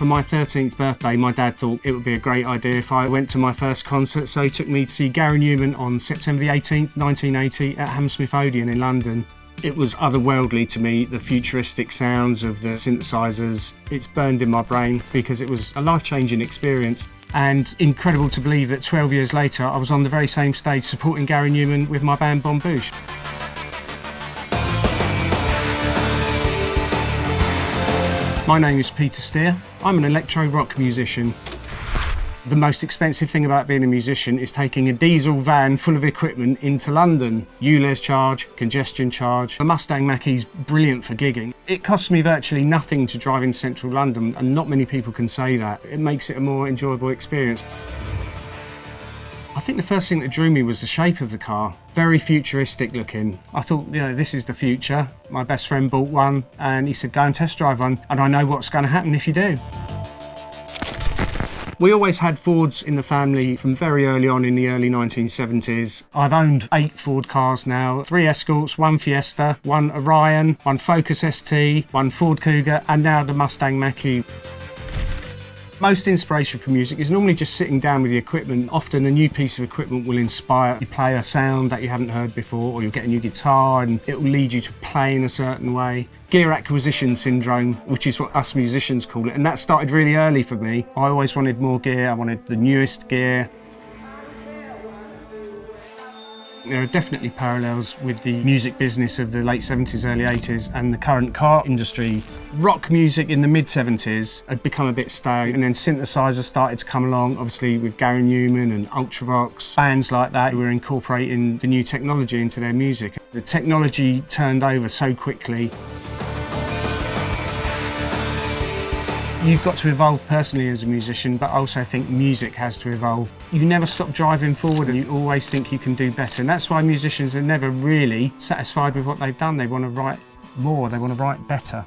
For my 13th birthday, my dad thought it would be a great idea if I went to my first concert, so he took me to see Gary Newman on September the 18th, 1980 at Hammersmith Odeon in London. It was otherworldly to me, the futuristic sounds of the synthesizers. It's burned in my brain because it was a life-changing experience. And incredible to believe that 12 years later, I was on the very same stage supporting Gary Newman with my band Bon Bouche. My name is Peter Steer. I'm an electro-rock musician. The most expensive thing about being a musician is taking a diesel van full of equipment into London. ULEZ charge, congestion charge. The Mustang Mach-E's brilliant for gigging. It costs me virtually nothing to drive in central London, and not many people can say that. It makes it a more enjoyable experience. I think the first thing that drew me was the shape of the car. Very futuristic looking. I thought, you know, this is the future. My best friend bought one and he said, go and test drive one, and I know what's going to happen if you do. We always had Fords in the family from very early on in the early 1970s. I've owned 8 Ford cars now, 3 Escorts, 1 Fiesta, 1 Orion, 1 Focus ST, 1 Ford Cougar, and now the Mustang Mach-E. Most inspiration for music is normally just sitting down with the equipment. Often a new piece of equipment will inspire you play a sound that you haven't heard before, or you'll get a new guitar and it will lead you to play in a certain way. Gear acquisition syndrome, which is what us musicians call it, and that started really early for me. I always wanted more gear, I wanted the newest gear. There are definitely parallels with the music business of the late 70s, early 80s and the current car industry. Rock music in the mid-70s had become a bit stale, and then synthesizers started to come along, obviously with Gary Newman and Ultravox. Bands like that were incorporating the new technology into their music. The technology turned over so quickly. You've got to evolve personally as a musician, but I also think music has to evolve. You never stop driving forward and you always think you can do better. And that's why musicians are never really satisfied with what they've done. They want to write more, they want to write better.